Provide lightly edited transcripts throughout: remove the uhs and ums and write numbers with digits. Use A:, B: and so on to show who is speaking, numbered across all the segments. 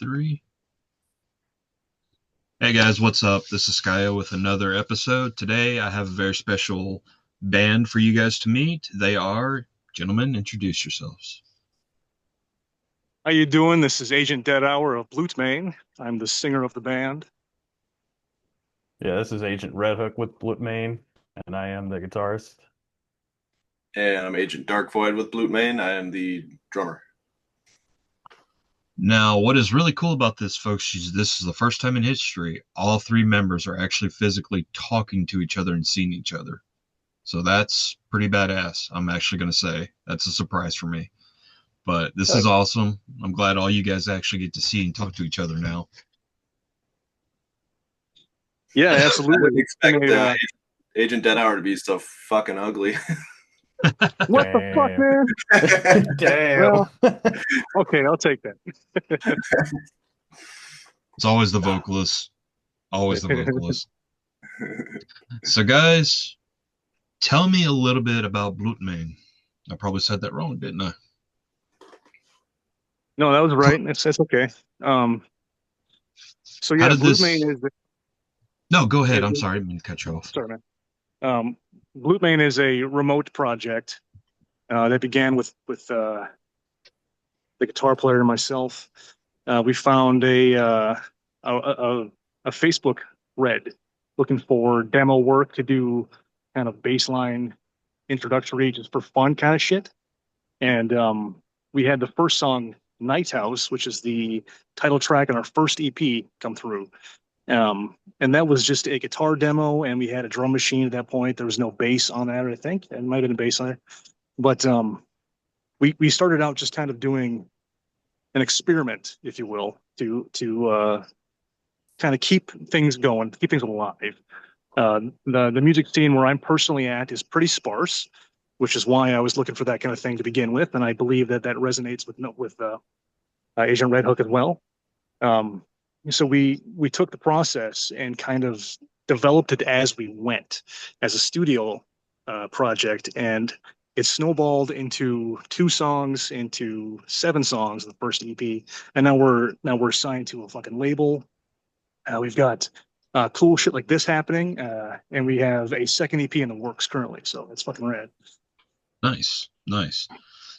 A: Three. Hey guys, what's up? This is Skyo with another episode. Today I have a very special band for you guys to meet. They are, gentlemen, introduce yourselves.
B: How you doing? This is Agent Dead Hour of BlutMåne. I'm the singer of the band.
C: Yeah, this is Agent Red Hook with BlutMåne, and I am the guitarist.
D: And I'm Agent Dark Void with BlutMåne. I am the drummer.
A: Now, what is really cool about this, folks, is this is the first time in history all three members are actually physically talking to each other and seeing each other. So that's pretty badass. I'm actually going to say that's a surprise for me. But this is awesome. I'm glad all you guys actually get to see and talk to each other now.
B: Yeah,
D: I
B: absolutely.
D: didn't expect Agent Dead Hour to be so fucking ugly.
B: What the fuck, man?
C: Damn.
B: Well, okay, I'll take that.
A: It's always the vocalist. Always the vocalist. So, guys, tell me a little bit about BlutMåne. I probably said that wrong, didn't I?
B: No, that was right. That's okay. So yeah, BlutMåne is
A: No, go ahead. I'm sorry. I didn't mean to cut you off.
B: sorry, man. BlutMåne is a remote project that began with the guitar player and myself. We found a Facebook Red looking for demo work to do kind of baseline introductory, just for fun kind of shit. And we had the first song, Night House, which is the title track on our first EP, come through. And that was just a guitar demo, and we had a drum machine at that point. There was no bass on that, I think. It might have been a bass on it. But we started out just kind of doing an experiment, if you will, to kind of keep things going, keep things alive. The music scene where I'm personally at is pretty sparse, which is why I was looking for that kind of thing to begin with, and I believe that resonates with Agent Red Hook as well. So we took the process and kind of developed it as we went, as a studio project, and it snowballed into 2 songs, into 7 songs, the first EP, and now we're signed to a fucking label. We've got cool shit like this happening, and we have a second EP in the works currently, so it's fucking rad.
A: Nice.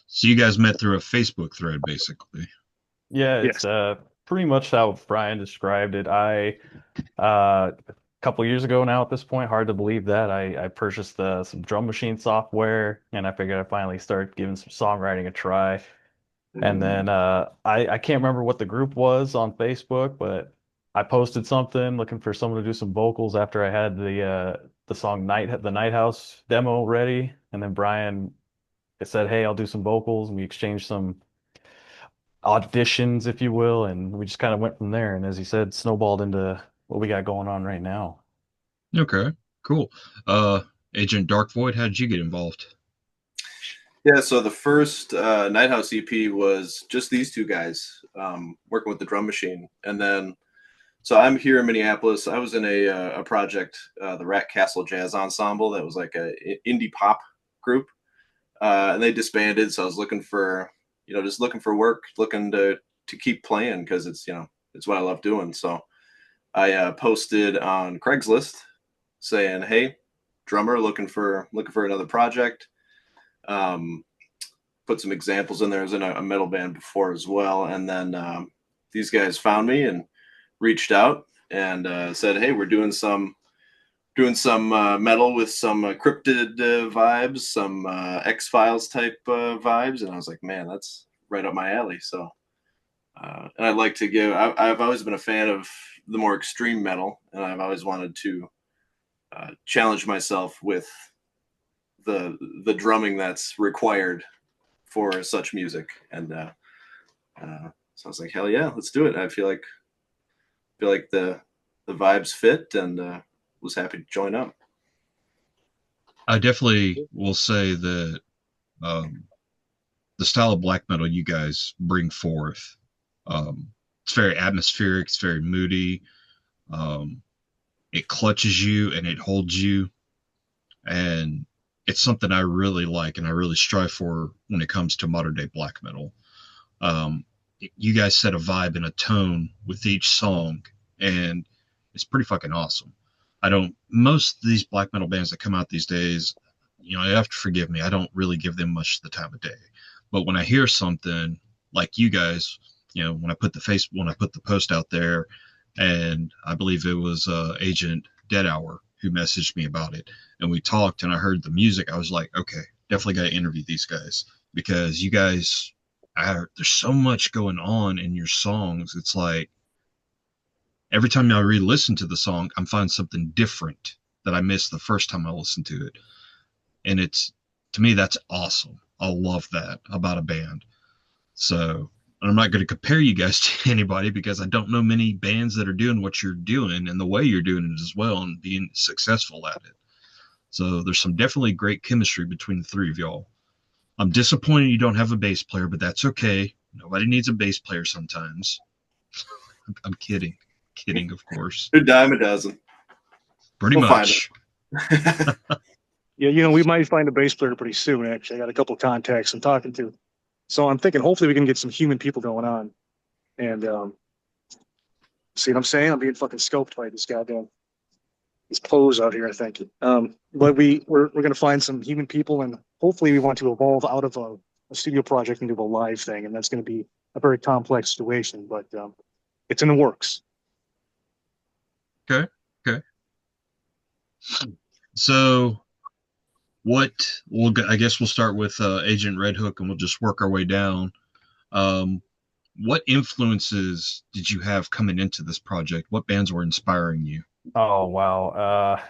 A: So you guys met through a Facebook thread, basically.
C: Yeah,
B: Yes.
C: it's pretty much how Brian described it. A couple years ago now at this point, hard to believe that I purchased some drum machine software, and I figured I'd finally start giving some songwriting a try. And then I can't remember what the group was on Facebook, but I posted something looking for someone to do some vocals after I had the song the Night House demo ready, and then Brian said, "Hey, I'll do some vocals," and we exchanged some auditions, if you will, and we just kind of went from there. And as he said, snowballed into what we got going on right now.
A: Okay, cool. Agent Dark Void, how did you get involved?
D: Yeah, so the first Night House EP was just these 2 guys working with the drum machine. And then, so I'm here in Minneapolis. I was in a project, the Rat Castle Jazz Ensemble, that was like a indie pop group. And they disbanded, so I was looking for, just looking for work, looking to keep playing, because it's, it's what I love doing. So I posted on Craigslist saying, "Hey, drummer, looking for another project." Put some examples in there. I was in a metal band before as well, and then these guys found me and reached out and said, "Hey, we're doing some metal with some cryptid vibes, some X-Files type vibes," and I was like, "Man, that's right up my alley." So, and I'd like to give. I've always been a fan of the more extreme metal, and I've always wanted to challenge myself with the drumming that's required for such music. And so I was like, "Hell yeah, let's do it." I feel like the vibes fit, and was happy to join up.
A: I definitely will say that the style of black metal you guys bring forth, it's very atmospheric, it's very moody. It clutches you and it holds you, and it's something I really like and I really strive for when it comes to modern day black metal. Um, you guys set a vibe and a tone with each song, and it's pretty fucking awesome. I don't most of these black metal bands that come out these days, you know, you have to forgive me. I don't really give them much of the time of day. But when I hear something like you guys, you know, when I put the post out there, and I believe it was Agent Dead Hour who messaged me about it, and we talked, and I heard the music, I was like, okay, definitely got to interview these guys because you guys, there's so much going on in your songs. It's like every time I re-listen to the song, I'm finding something different that I missed the first time I listened to it, and it's to me that's awesome. I love that about a band. So I'm not going to compare you guys to anybody because I don't know many bands that are doing what you're doing and the way you're doing it as well and being successful at it. So there's some definitely great chemistry between the three of y'all. I'm disappointed you don't have a bass player, but that's okay. Nobody needs a bass player sometimes. I'm kidding. Kidding, of course.
D: A dime a dozen.
A: Pretty
D: We'll find
A: much.
B: Yeah, you know, we might find a bass player pretty soon. Actually, I got a couple contacts I'm talking to, so I'm thinking hopefully we can get some human people going on. And see what I'm saying? I'm being fucking scoped by this goddamn these pose out here. I think. But we're gonna find some human people, and hopefully we want to evolve out of a studio project into a live thing, and that's going to be a very complex situation. But it's in the works.
A: Okay. Okay. So I guess we'll start with Agent Red Hook and we'll just work our way down. What influences did you have coming into this project? What bands were inspiring you?
C: Oh, wow.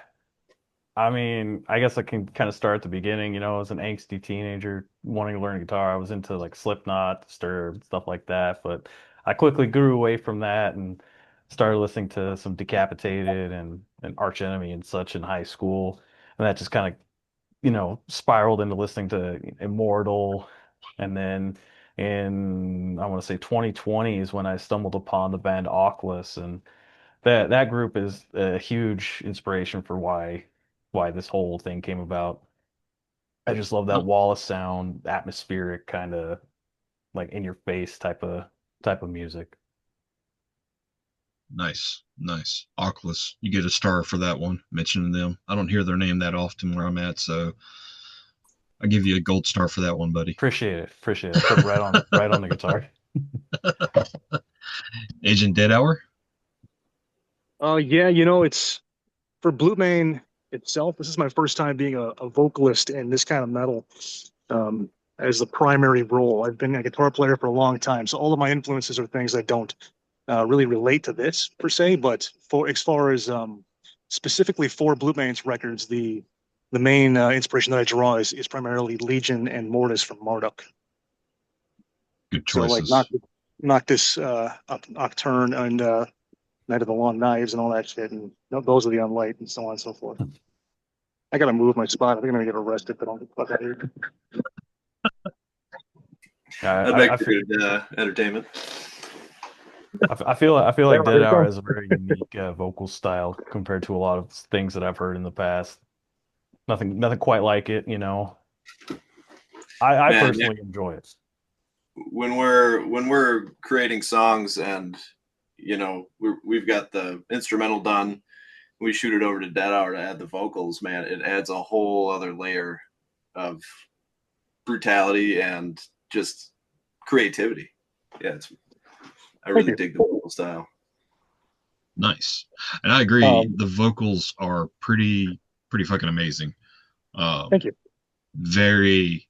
C: I mean, I guess I can kind of start at the beginning. You know, as an angsty teenager wanting to learn guitar, I was into like Slipknot, Disturbed, stuff like that. But I quickly grew away from that and started listening to some Decapitated and Arch Enemy and such in high school. And that just kind of, you know, spiraled into listening to Immortal. And then I want to say 2020 is when I stumbled upon the band Oculus, and that group is a huge inspiration for why this whole thing came about. I just love that
A: Oh,
C: Wallace sound, atmospheric kind of like in your face type of music.
A: nice, nice. Oculus, you get a star for that one. Mentioning them, I don't hear their name that often where I'm at, so I give you a gold star for that one, buddy.
C: Appreciate it. Appreciate it. I put it right on the guitar.
A: Agent Dead Hour.
B: Yeah, you know, it's for BlutMåne itself. This is my first time being a vocalist in this kind of metal as the primary role. I've been a guitar player for a long time, so all of my influences are things that don't really relate to this per se. But for as far as specifically for BlutMåne's records, the main inspiration that I draw is primarily Legion and Mortis from Marduk.
A: Good
B: So like
A: choices.
B: Noctis, Nocturne, and Night of the Long Knives and all that shit, and those are the Unlight and so on and so forth. I gotta move my spot. I think I'm gonna get arrested, but I'll get fuck out of here.
D: That'd
C: I,
D: make
C: I,
D: for
C: feel,
D: good entertainment.
C: I feel
B: Yeah,
C: like
B: there
C: Dead
B: you
C: Hour
B: go.
C: has a very unique vocal style compared to a lot of things that I've heard in the past. Nothing quite like it, you know. I
D: Man, yeah,
C: personally enjoy it.
D: when we're creating songs and we've got the instrumental done, we shoot it over to Dead Hour to add the vocals. Man, it adds a whole other layer of brutality and just creativity. Yeah, I
B: Thank
D: really
B: you.
D: dig the vocal style.
A: Nice. And I agree.
B: Um,
A: The vocals are pretty fucking amazing. Um,
B: Thank you.
A: very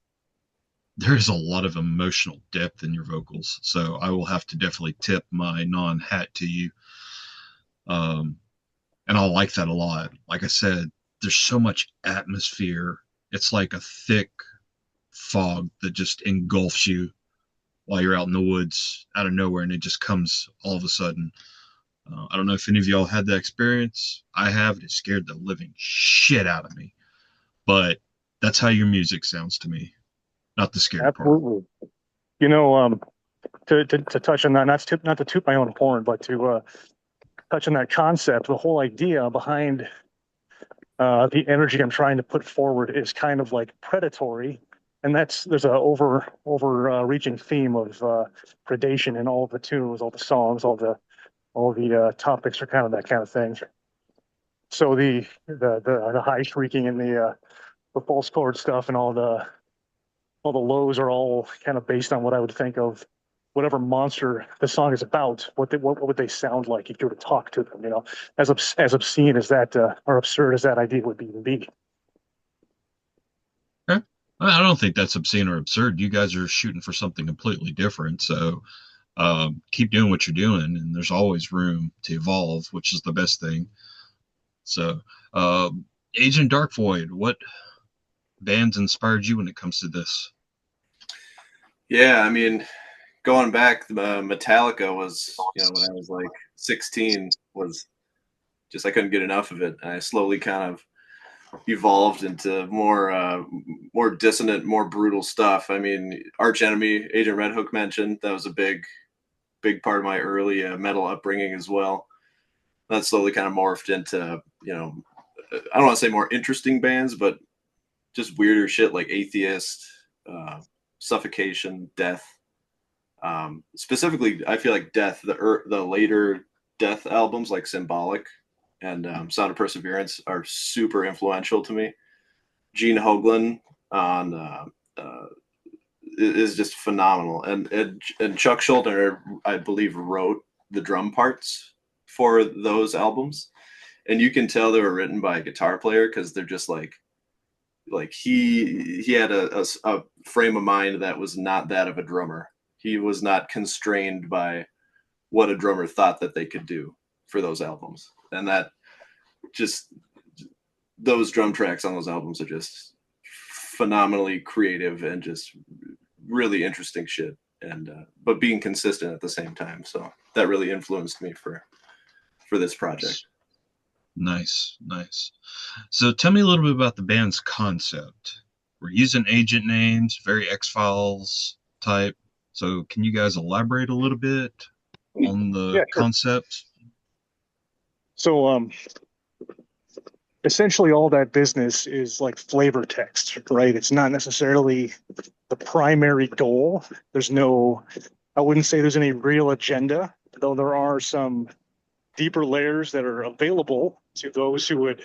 A: there's a lot of emotional depth in your vocals. So I will have to definitely tip my non-hat to you. Um, and I like that a lot. Like I said, there's so much atmosphere. It's like a thick fog that just engulfs you while you're out in the woods out of nowhere, and it just comes all of a sudden. I don't know if any of y'all had that experience. I have. It scared the living shit out of me. But that's how your music sounds to me, not the scared part.
B: Absolutely. You know, to touch on that, not to toot my own horn, but to touch on that concept, the whole idea behind the energy I'm trying to put forward is kind of like predatory and there's a overreaching theme of predation in all of the tunes, all the songs, all the topics are kind of that kind of thing. So the high shrieking and the false chord stuff and all the lows are all kind of based on what I would think of whatever monster the song is about. What would they sound like if you were to talk to them? As obscene as that or absurd as that idea would be.
A: Okay. I don't think that's obscene or absurd. You guys are shooting for something completely different. So keep doing what you're doing, and there's always room to evolve, which is the best thing. So, uh, Agent Dark Void, what bands inspired you when it comes to this?
D: Yeah, I mean, going back, Metallica was, when I was like 16, was just I couldn't get enough of it. And I slowly kind of evolved into more dissonant, more brutal stuff. I mean, Arch Enemy, Agent Red Hook mentioned that was a big part of my early metal upbringing as well. That slowly kind of morphed into I don't want to say more interesting bands, but just weirder shit like Atheist, uh, Suffocation, Death. Specifically, I feel like Death, the later Death albums like Symbolic and Sound of Perseverance are super influential to me. Gene Hoglan on is just phenomenal, and Chuck Schuldiner, I believe, wrote the drum parts for those albums, and you can tell they were written by a guitar player because they're just like he had a frame of mind that was not that of a drummer. He was not constrained by what a drummer thought that they could do for those albums, and that just those drum tracks on those albums are just phenomenally creative and just really interesting shit, and but being consistent at the same time. So that really influenced me for this project.
A: Nice, nice. So tell me a little bit about the band's concept. We're using agent names, very X-Files type. So can you guys elaborate a little bit on the
B: Yeah, sure.
A: concept?
B: So essentially all that business is like flavor text, right? It's not necessarily the primary goal. I wouldn't say there's any real agenda, though there are some deeper layers that are available to those who would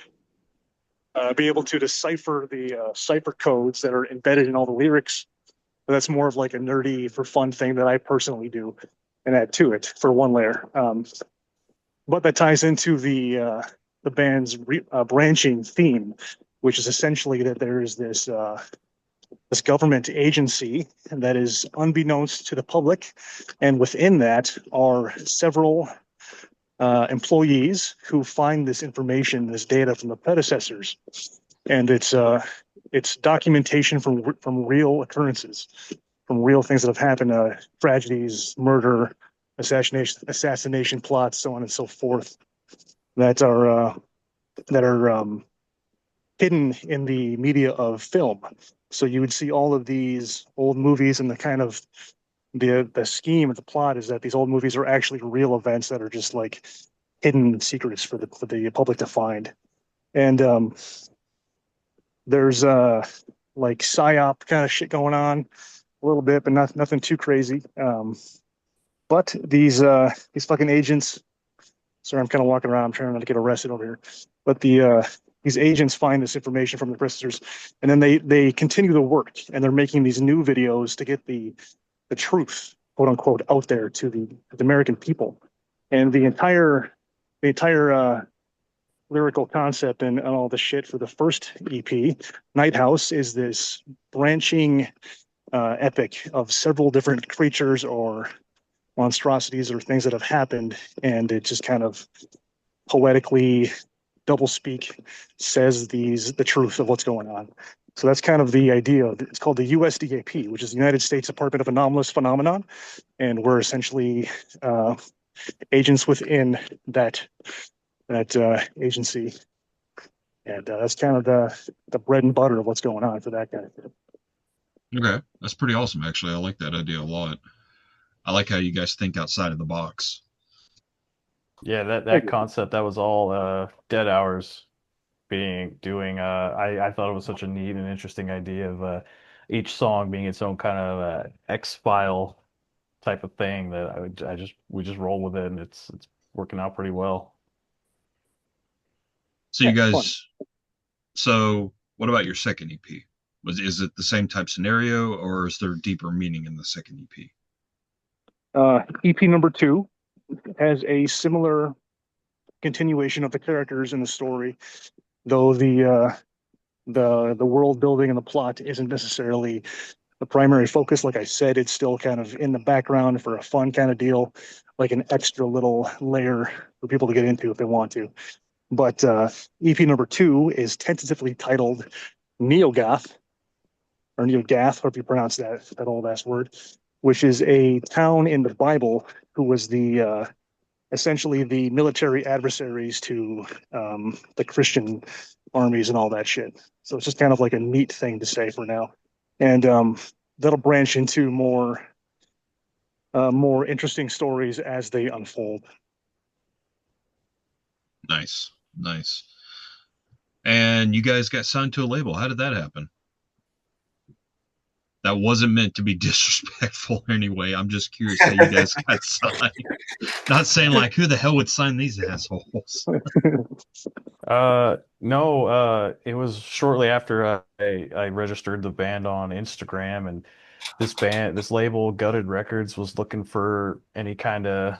B: be able to decipher the cipher codes that are embedded in all the lyrics. But that's more of like a nerdy for fun thing that I personally do and add to it for one layer. But that ties into the band's branching theme, which is essentially that there is this government agency that is unbeknownst to the public, and within that are several employees who find this information, this data from the predecessors, and it's documentation from real occurrences, from real things that have happened, tragedies, murder, assassination plots, so on and so forth, that are hidden in the media of film. So you would see all of these old movies, and the kind of the scheme of the plot is that these old movies are actually real events that are just like hidden secrets for the public to find. And there's like psyop kind of shit going on a little bit, but nothing too crazy. But these fucking agents. Sorry, I'm kind of walking around. I'm trying not to get arrested over here. But these agents find this information from the prisoners, and then they continue the work, and they're making these new videos to get the truth, quote unquote, out there to the American people. And the entire lyrical concept and all the shit for the first EP, Night House, is this branching epic of several different creatures or monstrosities or things that have happened, and it just kind of poetically doublespeak says the truth of what's going on. So that's kind of the idea. It's called the USDAP, which is the United States Department of Anomalous Phenomenon, and we're essentially agents within that agency, and that's kind of the bread and butter of what's going on for that guy.
A: Okay, that's pretty awesome, actually. I like that idea a lot. I like how you guys think outside of the box.
C: Yeah, that
B: Thank
C: that
B: you.
C: concept that was all Dead Hours being doing. I thought it was such a neat and interesting idea of each song being its own kind of X-file type of thing that we just roll with it, and it's working out pretty well.
A: So
B: Yeah,
A: you
B: fun.
A: guys, so what about your second EP? Is it the same type scenario, or is there deeper meaning in the second EP?
B: EP number two has a similar continuation of the characters in the story, though the world building and the plot isn't necessarily the primary focus. Like I said, it's still kind of in the background for a fun kind of deal, like an extra little layer for people to get into if they want to. But EP number two is tentatively titled Neogath, or Neogath, however you pronounce that old ass word, which is a town in the Bible who was the essentially the military adversaries to the Christian armies and all that shit. So it's just kind of like a neat thing to say for now, and that'll branch into more interesting stories as they unfold.
A: Nice, nice. And you guys got signed to a label. How did that happen? That wasn't meant to be disrespectful anyway. I'm just curious how you guys got signed. Not saying like who the hell would sign these assholes.
C: No, it was shortly after I registered the band on Instagram, and this label, Gutted Records, was looking for any kind of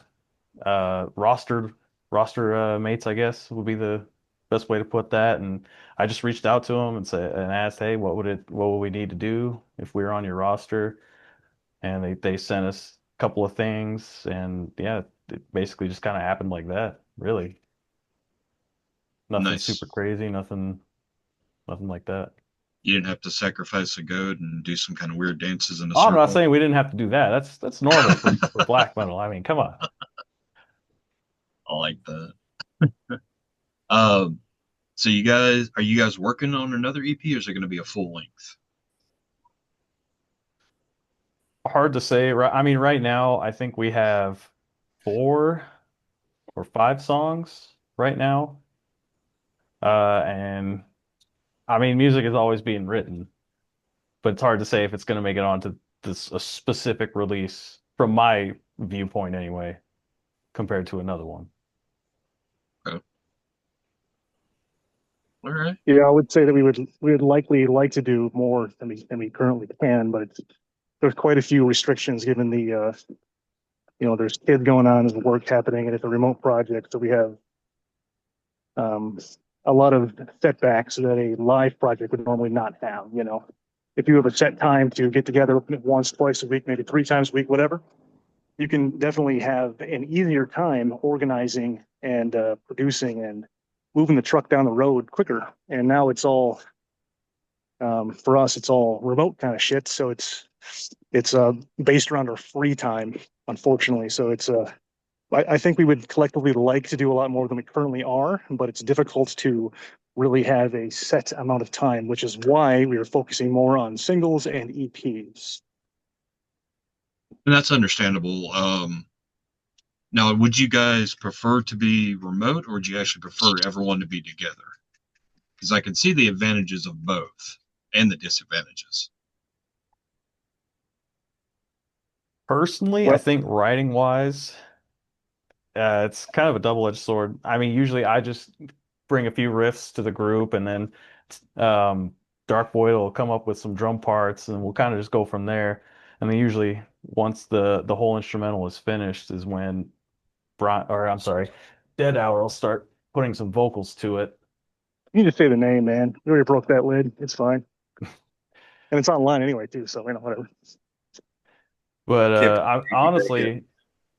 C: roster mates, I guess would be the best way to put that. And I just reached out to them and said and asked, hey, what would we need to do if we were on your roster? And they sent us a couple of things, and yeah, it basically just kind of happened like that, really. Nothing
A: Nice.
C: super crazy, nothing like that.
A: You didn't have to sacrifice a goat and do some kind of weird dances in a
C: Oh, I'm not
A: circle.
C: saying we didn't have to do that. That's normal for black metal. I mean, come on.
A: I like that. Um, so are you guys working on another EP, or is it going to be a full length?
C: Hard to say. Right, I mean, right now, I think we have 4 or 5 songs right now. And I mean, music is always being written, but it's hard to say if it's going to make it onto this a specific release from my viewpoint anyway, compared to another one.
A: Okay. All right.
B: Yeah, I would say that we would likely like to do more than we currently can, but there's quite a few restrictions given the there's kids going on, there's work happening, and it's a remote project, so we have um, a lot of setbacks that a live project would normally not have. If you have a set time to get together once, twice a week, maybe 3 times a week, whatever, you can definitely have an easier time organizing and producing and moving the truck down the road quicker. And now it's all for us, it's all remote kind of shit. So it's based around our free time, unfortunately. So I think we would collectively like to do a lot more than we currently are, but it's difficult to really have a set amount of time, which is why we are focusing more on singles and EPs.
A: And that's understandable. Now, would you guys prefer to be remote, or would you actually prefer everyone to be together? Because I can see the advantages of both and the disadvantages.
C: Personally, I
B: Well,
C: think writing wise, it's kind of a double-edged sword. I mean, usually I just bring a few riffs to the group, and then um, Dark Void will come up with some drum parts, and we'll kind of just go from there. And then usually once the whole instrumental is finished is when Brian, or I'm sorry, Dead Hour will start putting some vocals to it.
B: you just say the name, man. You already broke that lid. It's fine. And it's online anyway, too. So, whatever.
C: But
D: Can't
C: I
D: break it.
C: honestly,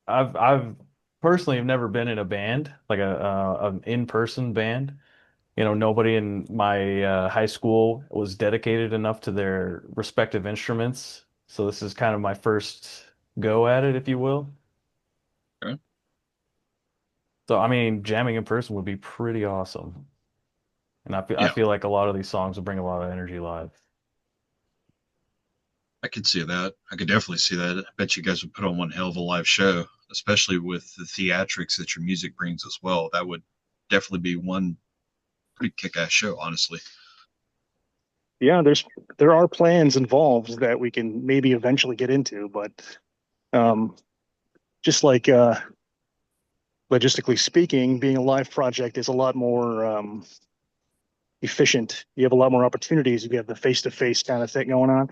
C: I've personally have never been in a band, like an in-person band. Nobody in my high school was dedicated enough to their respective instruments. So this is kind of my first go at it, if you will.
A: Okay.
C: So I mean, jamming in person would be pretty awesome. And I
A: Yeah,
C: feel like a lot of these songs will bring a lot of energy live.
A: I could see that. I could definitely see that. I bet you guys would put on one hell of a live show, especially with the theatrics that your music brings as well. That would definitely be one pretty kick-ass show, honestly.
B: Yeah, there are plans involved that we can maybe eventually get into, but um, just like logistically speaking, being a live project is a lot more efficient. You have a lot more opportunities. You have the face-to-face kind of thing going on.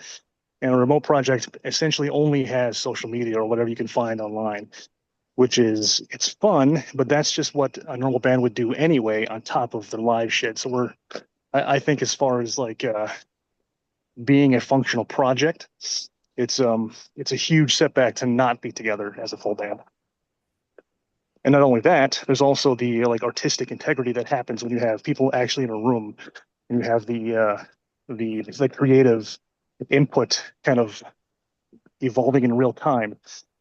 B: And a remote project essentially only has social media or whatever you can find online, which is it's fun, but that's just what a normal band would do anyway on top of the live shit. So I think as far as like being a functional project, it's a huge setback to not be together as a full band. And not only that, there's also the like artistic integrity that happens when you have people actually in a room and you have the creative input kind of evolving in real time.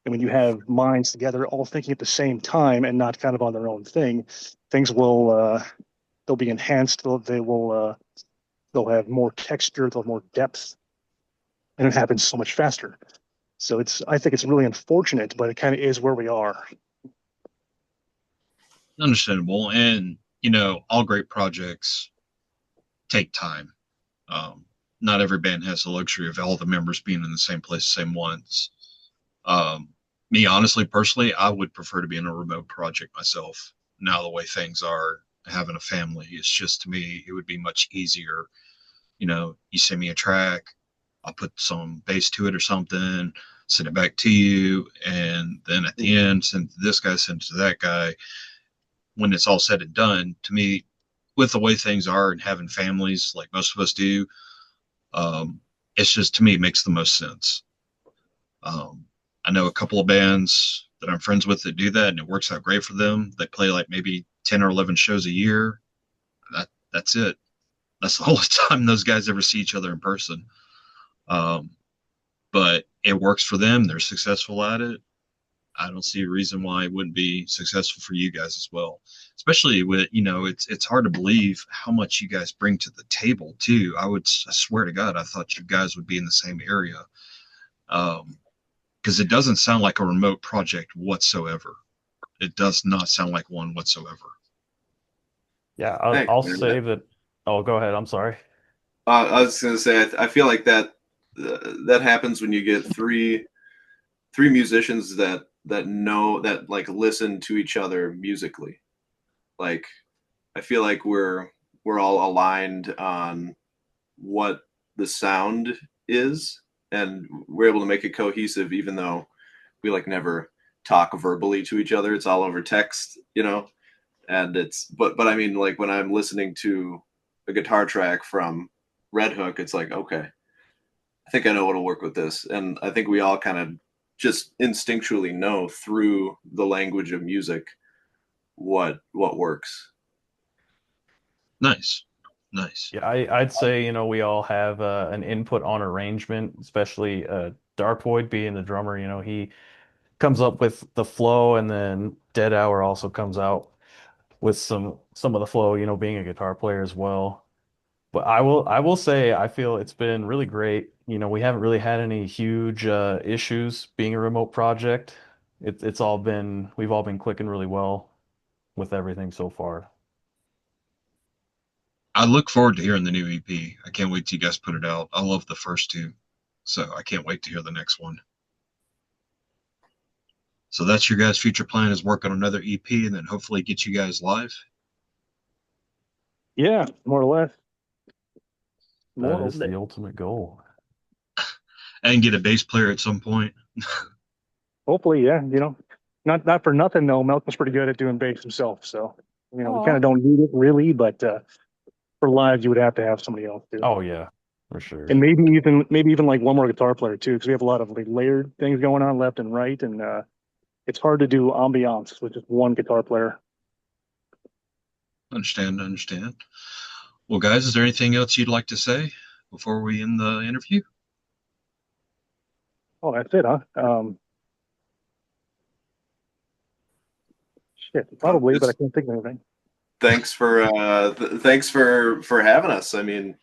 B: And when you have minds together all thinking at the same time and not kind of on their own thing, things will they'll be enhanced. They'll have more texture, they'll have more depth, and it happens so much faster. So I think it's really unfortunate, but it kind of is where we are.
A: Understandable. And, you know, all great projects take time. Um, Not every band has the luxury of all the members being in the same place, same ones. Um, Me, honestly, personally, I would prefer to be in a remote project myself. Now, the way things are, having a family, it's just to me, it would be much easier. You know, you send me a track, I'll put some bass to it or something, send it back to you, and then at the end, send it to this guy, send it to that guy. When it's all said and done, to me, with the way things are and having families like most of us do, um, it's just to me it makes the most sense. I know a couple of bands that I'm friends with that do that, and it works out great for them. They play like maybe 10 or 11 shows a year. That's it. That's the whole time those guys ever see each other in person. Um, but it works for them. They're successful at it. I don't see a reason why it wouldn't be successful for you guys as well. Especially with, you know, it's hard to believe how much you guys bring to the table too. I swear to God, I thought you guys would be in the same area. Because it doesn't sound like a remote project whatsoever. It does not sound like one whatsoever.
C: Yeah,
D: Thanks,
C: I'll
D: man.
C: say that. Oh, go ahead. I'm sorry.
D: I was going to say, I feel like that happens when you get three musicians that know that like listen to each other musically. Like I feel like we're all aligned on what the sound is, and we're able to make it cohesive, even though we like never talk verbally to each other. It's all over text, you know. And it's but I mean, like when I'm listening to a guitar track from Red Hook, it's like okay, I think I know what'll work with this, and I think we all kind of just instinctually know through the language of music what works.
A: Nice. Nice.
C: Yeah, I'd say, we all have an input on arrangement, especially Dark Void being the drummer, he comes up with the flow, and then Dead Hour also comes out with some of the flow, being a guitar player as well. But I will say I feel it's been really great. We haven't really had any huge issues being a remote project. We've all been clicking really well with everything so far.
A: I look forward to hearing the new EP. I can't wait till you guys put it out. I love the first two, so I can't wait to hear the next one. So that's your guys' future plan is work on another EP and then hopefully get you guys live.
B: Yeah, more or less.
C: That
B: More or
C: is
B: less.
C: the ultimate goal.
A: And get a bass player at some point.
B: Hopefully, yeah. Not for nothing though. Malcolm's pretty good at doing bass himself, so we kind
C: Oh,
B: of don't need it really, but for live, you would have to have somebody else too.
C: oh yeah, for sure.
B: And maybe even like one more guitar player too, because we have a lot of like layered things going on left and right, and it's hard to do ambiance with just one guitar player.
A: Understand. Well, guys, is there anything else you'd like to say before we end the interview?
B: Oh, that's it, huh? Shit, probably, but I
D: Just
B: can't think of anything.
D: thanks for having us. I mean,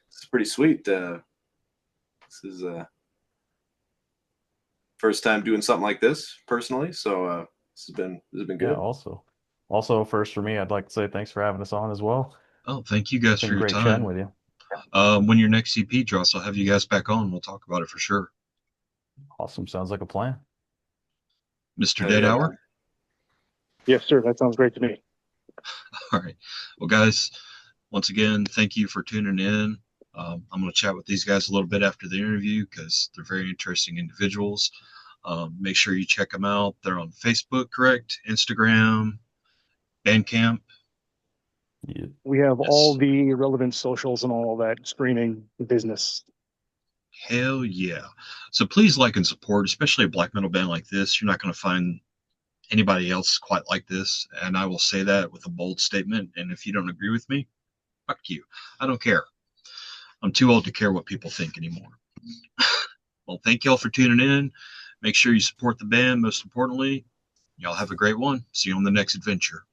D: it's pretty sweet. This is first time doing something like this personally, so this has been
C: Yeah,
D: good.
C: also first for me, I'd like to say thanks for having us on as well.
A: Oh, thank you guys for
C: Been
A: your
C: great chatting
A: time.
C: with you.
A: when your next EP drops, I'll have you guys back on. We'll talk about it for sure.
C: Awesome. Sounds like a plan.
A: Mr.
D: Hell yeah,
A: Deadhour?
D: man.
B: Yes, sir. That sounds great to me.
A: All right. Well, guys, once again, thank you for tuning in. I'm going to chat with these guys a little bit after the interview because they're very interesting individuals. Make sure you check them out. They're on Facebook, correct? Instagram, Bandcamp.
C: Yeah.
B: We have
A: Yes.
B: all the relevant socials and all that streaming business.
A: Hell yeah. So please like and support, especially a black metal band like this. You're not going to find anybody else quite like this. And I will say that with a bold statement. And if you don't agree with me, fuck you. I don't care. I'm too old to care what people think anymore. Well, thank y'all for tuning in. Make sure you support the band. Most importantly, y'all have a great one. See you on the next adventure.